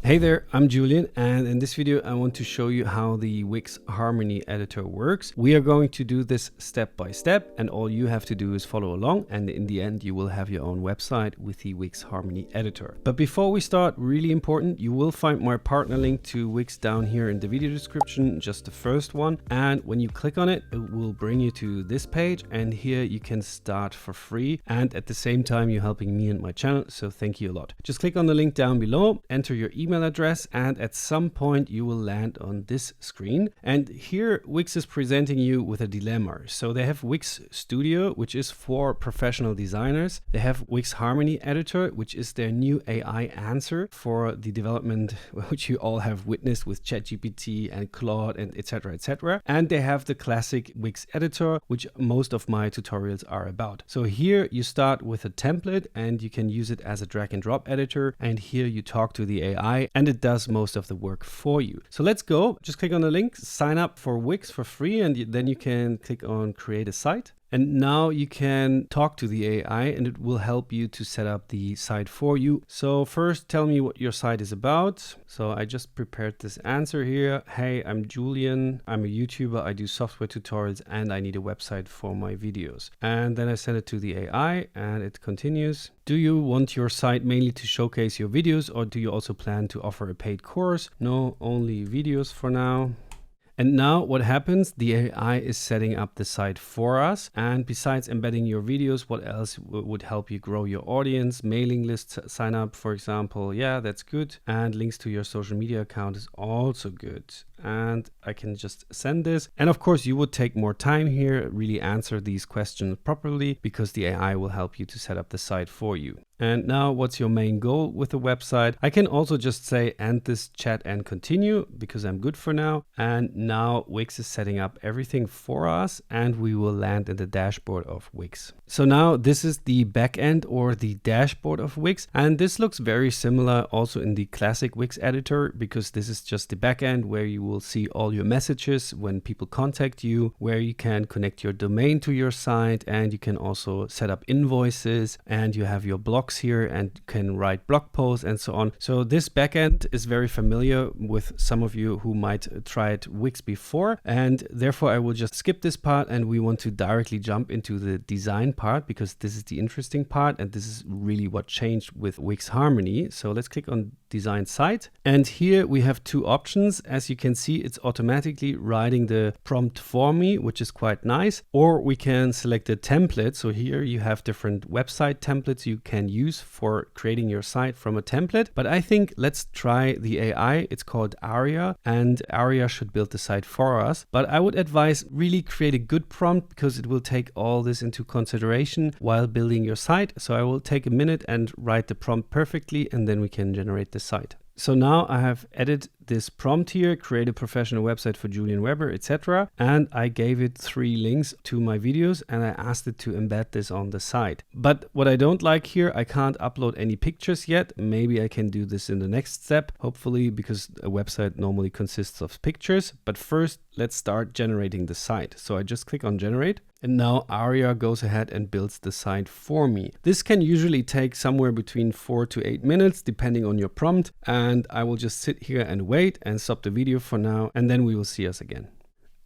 Hey there, I'm Julian, and in this video I want to show you how the Wix Harmony editor works. We are going to do this step by step, and all you have to do is follow along, and in the end you will have your own website with the Wix Harmony editor. But before we start, really important, you will find my partner link to Wix down here in the video description, just the first one, and when you click on it, it will bring you to this page, and here you can start for free, and at the same time you're helping me and my channel, so thank you a lot. Just click on the link down below, enter your email address, and at some point you will land on this screen, and here Wix is presenting you with a dilemma. So they have Wix Studio, which is for professional designers. They have Wix Harmony editor, which is their new AI answer for the development which you all have witnessed with ChatGPT and Claude and etc. And they have the classic Wix editor, which most of my tutorials are about. So here you start with a template and you can use it as a drag and drop editor, and here you talk to the AI and it does most of the work for you. So let's go. Just click on the link, sign up for Wix for free, and then you can click on create a site. And now you can talk to the AI and it will help you to set up the site for you. So first tell me what your site is about. So I just prepared this answer here. Hey, I'm Julian. I'm a YouTuber. I do software tutorials and I need a website for my videos. And then I send it to the AI and it continues. Do you want your site mainly to showcase your videos, or do you also plan to offer a paid course? No, only videos for now. And now what happens? The AI is setting up the site for us. And besides embedding your videos, what else would help you grow your audience? Mailing lists sign up, for example. Yeah, that's good. And links to your social media account is also good. And I can just send this. And of course, you would take more time here, really answer these questions properly, because the AI will help you to set up the site for you. And now what's your main goal with the website? I can also just say end this chat and continue, because I'm good for now. And now Wix is setting up everything for us and we will land in the dashboard of Wix. So now this is the backend or the dashboard of Wix. And this looks very similar also in the classic Wix editor, because this is just the backend where you will see all your messages when people contact you, where you can connect your domain to your site, and you can also set up invoices, and you have your blogs here and can write blog posts and so on. So this backend is very familiar with some of you who might tried Wix before, and therefore I will just skip this part and we want to directly jump into the design part, because this is the interesting part and this is really what changed with Wix Harmony. So let's click on design site, and here we have two options. As you can see, it's automatically writing the prompt for me, which is quite nice, or we can select a template. So here you have different website templates you can use for creating your site from a template, but I think let's try the AI. It's called Aria, and Aria should build the site for us, but I would advise really create a good prompt, because it will take all this into consideration while building your site. So I will take a minute and write the prompt perfectly, and then we can generate the site. So now I have added this prompt here, create a professional website for Julian Weber, etc. And I gave it 3 links to my videos and I asked it to embed this on the site. But what I don't like here, I can't upload any pictures yet. Maybe I can do this in the next step, hopefully, because a website normally consists of pictures. But first, let's start generating the site. So I just click on generate. And now Aria goes ahead and builds the site for me. This can usually take somewhere between 4 to 8 minutes, depending on your prompt. And I will just sit here and wait and stop the video for now, and then we will see us again.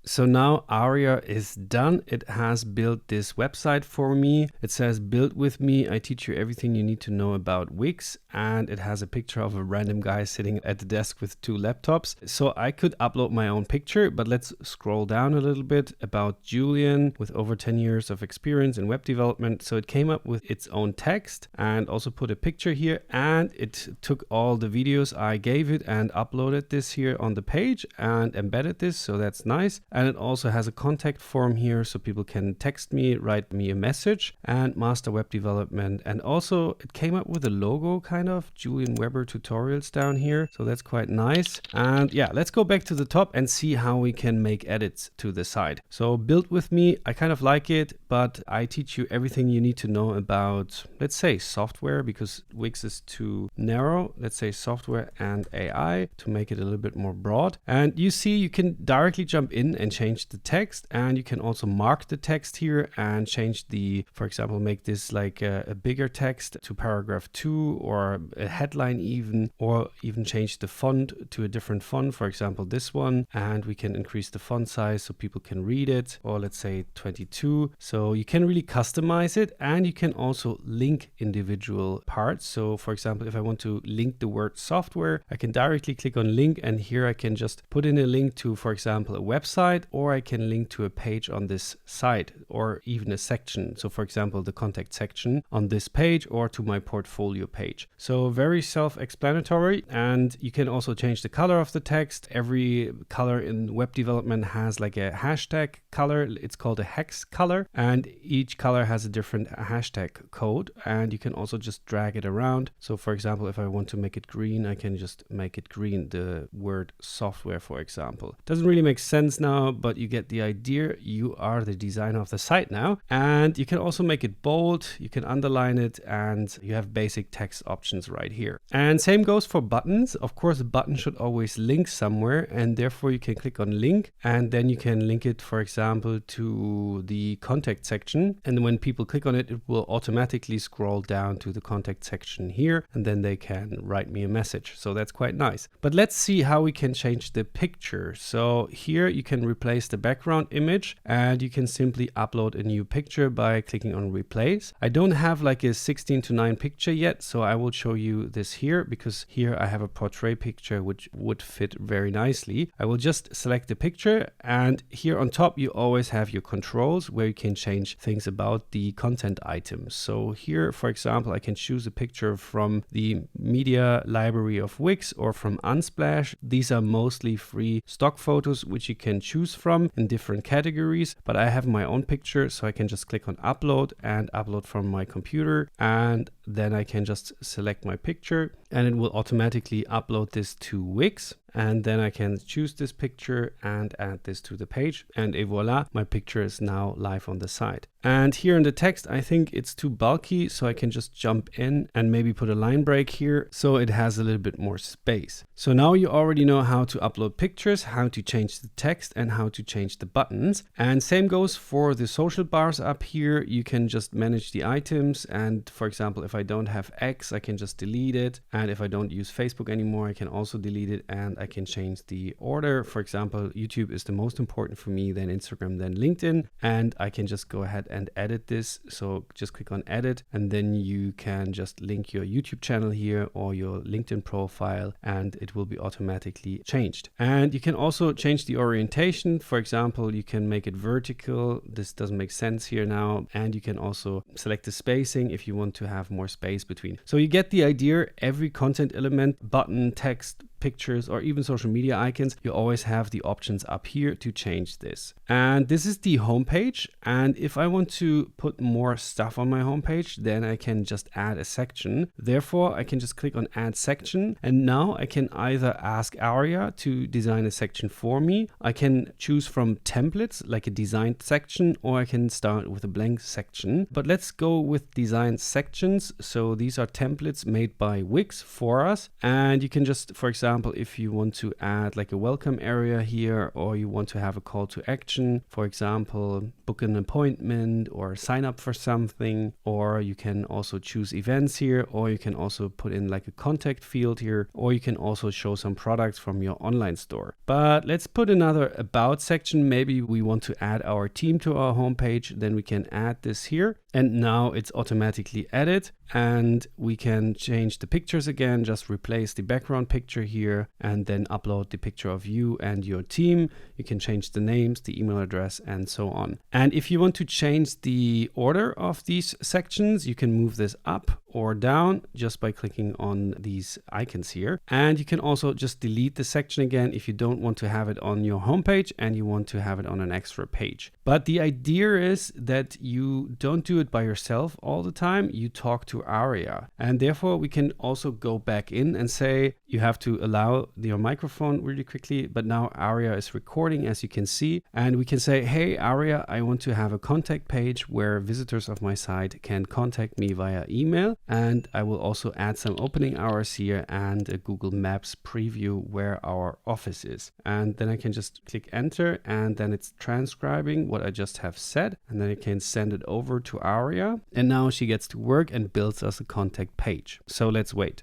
So now Aria is done. It has built this website for me. It says build with me. I teach you everything you need to know about Wix. And it has a picture of a random guy sitting at the desk with 2 laptops. So I could upload my own picture, but let's scroll down a little bit. About Julian with over 10 years of experience in web development. So it came up with its own text and also put a picture here, and it took all the videos I gave it and uploaded this here on the page and embedded this. So that's nice. And it also has a contact form here, so people can text me, write me a message, and master web development. And also it came up with a logo, kind of Julian Weber tutorials down here. So that's quite nice. And yeah, let's go back to the top and see how we can make edits to the site. So build with me, I kind of like it, but I teach you everything you need to know about, let's say, software, because Wix is too narrow. Let's say software and AI to make it a little bit more broad. And you see, you can directly jump in and change the text, and you can also mark the text here and change the, for example, make this like a bigger text to paragraph 2 or a headline even, or even change the font to a different font, for example this one, and we can increase the font size so people can read it, or let's say 22. So you can really customize it, and you can also link individual parts. So for example, if I want to link the word software, I can directly click on link, and here I can just put in a link to, for example, a website, or I can link to a page on this site, or even a section. So for example, the contact section on this page, or to my portfolio page. So very self-explanatory, and you can also change the color of the text. Every color in web development has like a hashtag color. It's called a hex color, and each color has a different hashtag code, and you can also just drag it around. So for example, if I want to make it green, I can just make it green, the word software, for example. Doesn't really make sense now, but you get the idea. You are the designer of the site now, and you can also make it bold, you can underline it, and you have basic text options right here. And same goes for buttons. Of course, a button should always link somewhere, and therefore you can click on link, and then you can link it, for example, to the contact section. And when people click on it, it will automatically scroll down to the contact section here, and then they can write me a message. So that's quite nice. But let's see how we can change the picture. So here you can replace the background image, and you can simply upload a new picture by clicking on replace. I don't have like a 16:9 picture yet, so I will show you this here, because here I have a portrait picture which would fit very nicely. I will just select the picture, and here on top you always have your controls where you can change things about the content items. So here, for example, I can choose a picture from the media library of Wix or from Unsplash. These are mostly free stock photos which you can choose from in different categories, but I have my own picture, so I can just click on upload and upload from my computer, and then I can just select my picture, and it will automatically upload this to Wix. And then I can choose this picture and add this to the page, and voila, my picture is now live on the site. And here in the text, I think it's too bulky, so I can just jump in and maybe put a line break here so it has a little bit more space. So now you already know how to upload pictures, how to change the text, and how to change the buttons. And same goes for the social bars up here. You can just manage the items, and for example, if I don't have X, I can just delete it. And if I don't use Facebook anymore, I can also delete it, and I can change the order. For example, YouTube is the most important for me, then Instagram, then LinkedIn, and I can just go ahead and edit this. So just click on edit, and then you can just link your YouTube channel here or your LinkedIn profile, and it will be automatically changed. And you can also change the orientation. For example, you can make it vertical. This doesn't make sense here now. And you can also select the spacing if you want to have more space between. So you get the idea. Every content element, button, text, pictures, or even social media icons, you always have the options up here to change this. And this is the homepage. And if I want to put more stuff on my homepage, then I can just add a section. Therefore, I can just click on add section. And now I can either ask Aria to design a section for me. I can choose from templates like a designed section, or I can start with a blank section. But let's go with designed sections. So these are templates made by Wix for us. And you can just, for example, if you want to add like a welcome area here, or you want to have a call to action, for example, book an appointment or sign up for something, or you can also choose events here, or you can also put in like a contact field here, or you can also show some products from your online store. But let's put another about section. Maybe we want to add our team to our homepage, then we can add this here. And now it's automatically added, and we can change the pictures again, just replace the background picture here and then upload the picture of you and your team. You can change the names, the email address, and so on. And if you want to change the order of these sections, you can move this up or down just by clicking on these icons here. And you can also just delete the section again if you don't want to have it on your homepage and you want to have it on an extra page. But the idea is that you don't do it by yourself all the time. You talk to Aria, and therefore we can also go back in and say you have to allow your microphone really quickly, but now Aria is recording, as you can see, and we can say, hey Aria, I want to have a contact page where visitors of my site can contact me via email. And I will also add some opening hours here and a Google Maps preview where our office is. And then I can just click enter, and then it's transcribing what I just have said. And then I can send it over to Aria. And now she gets to work and builds us a contact page. So let's wait.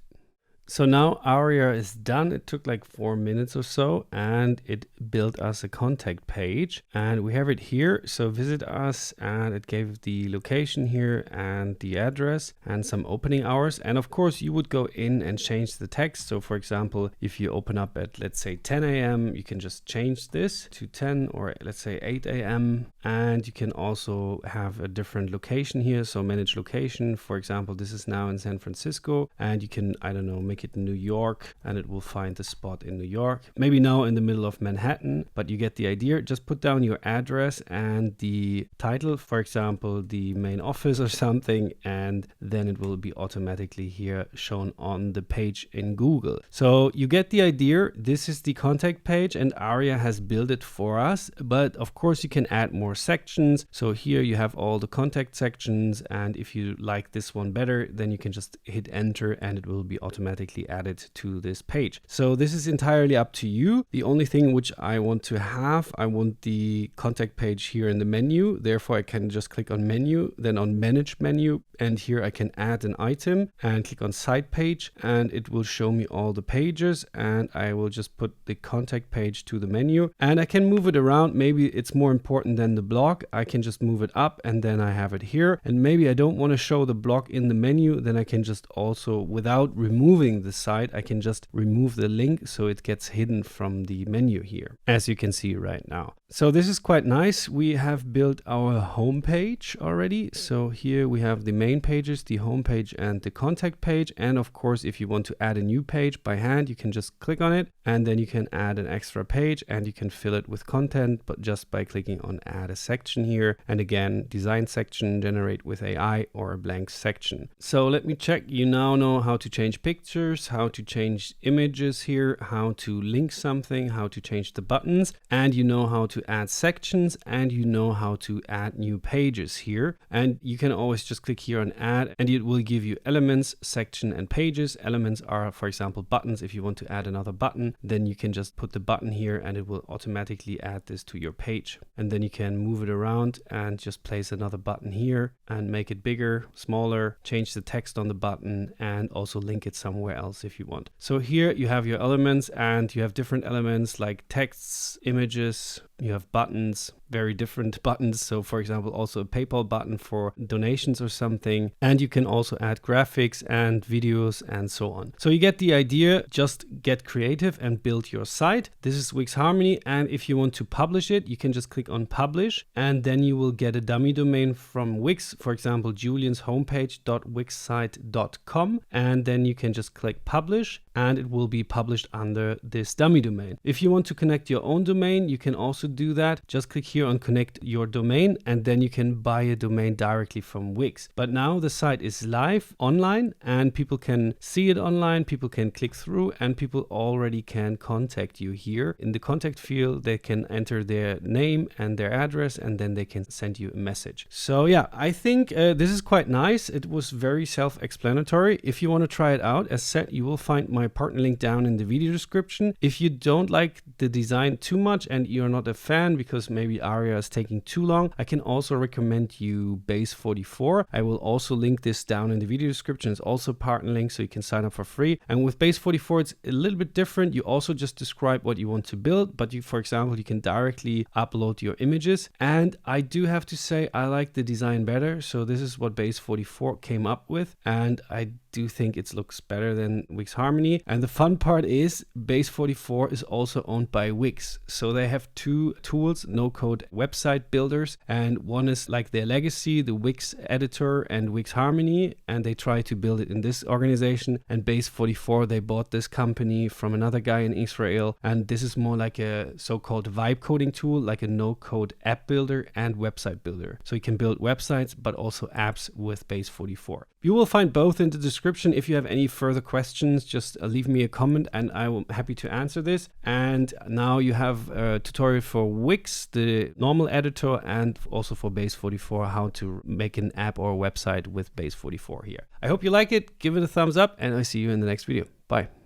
So now Aria is done. It took like 4 minutes or so, and it built us a contact page, and we have it here. So visit us, and it gave the location here and the address and some opening hours. And of course you would go in and change the text. So for example, if you open up at, let's say 10 a.m., you can just change this to 10, or let's say 8 a.m. And you can also have a different location here. So manage location. For example, this is now in San Francisco, and you can, I don't know, make it in New York, and it will find the spot in New York. Maybe now in the middle of Manhattan, but you get the idea. Just put down your address and the title, for example, the main office or something, and then it will be automatically here shown on the page in Google. So you get the idea. This is the contact page, and Aria has built it for us, but of course you can add more sections. So here you have all the contact sections, and if you like this one better, then you can just hit enter and it will be automatically added to this page. So this is entirely up to you. The only thing which I want to have, I want the contact page here in the menu. Therefore I can just click on menu, then on manage menu, and here I can add an item and click on site page, and it will show me all the pages, and I will just put the contact page to the menu, and I can move it around. Maybe it's more important than the blog. I can just move it up, and then I have it here. And maybe I don't want to show the blog in the menu, then I can just also, without removing the site, I can just remove the link so it gets hidden from the menu here, as you can see right now. So this is quite nice. We have built our home page already. So here we have the main pages, the home page and the contact page. And of course, if you want to add a new page by hand, you can just click on it, and then you can add an extra page, and you can fill it with content, but just by clicking on add a section here. And again, design section, generate with AI, or a blank section. So let me check. You now know how to change pictures, how to change images here, how to link something, how to change the buttons, and you know how to add sections, and you know how to add new pages here. And you can always just click here on add, and it will give you elements, section, and pages. Elements are, for example, buttons. If you want to add another button, then you can just put the button here and it will automatically add this to your page. And then you can move it around and just place another button here and make it bigger, smaller, change the text on the button, and also link it somewhere else if you want. So here you have your elements, and you have different elements like texts, images, you have buttons, very different buttons. So for example, also a PayPal button for donations or something. And you can also add graphics and videos and so on. So you get the idea. Just get creative and build your site. This is Wix Harmony. And if you want to publish it, you can just click on publish, and then you will get a dummy domain from Wix, for example, julianshomepage.wixsite.com. And then you can just click publish, and it will be published under this dummy domain. If you want to connect your own domain, you can also do that. Just click here on connect your domain, and then you can buy a domain directly from Wix. But now the site is live online, and people can see it online, people can click through, and people already can contact you here. In the contact field, they can enter their name and their address, and then they can send you a message. So yeah, I think this is quite nice. It was very self-explanatory. If you want to try it out, as said, you will find my partner link down in the video description. If you don't like the design too much and you're not a fan because maybe Aria is taking too long, I can also recommend you Base 44. I will also link this down in the video description. It's also a partner link, so you can sign up for free. And with Base 44, it's a little bit different. You also just describe what you want to build, but you, for example, you can directly upload your images. And I do have to say, I like the design better. So this is what Base 44 came up with, and I do think it looks better than Wix Harmony. And the fun part is Base 44 is also owned by Wix. So they have two tools, no-code website builders, and one is like their legacy, the Wix editor and Wix Harmony, and they try to build it in this organization. And Base 44, they bought this company from another guy in Israel, and this is more like a so-called vibe coding tool, like a no-code app builder and website builder. So you can build websites but also apps with Base 44. You will find both in the description. If you have any further questions, just leave me a comment and I'm happy to answer this. And now you have a tutorial for Wix, the normal editor, and also for Base 44, how to make an app or a website with Base 44 here. I hope you like it. Give it a thumbs up and I'll see you in the next video. Bye.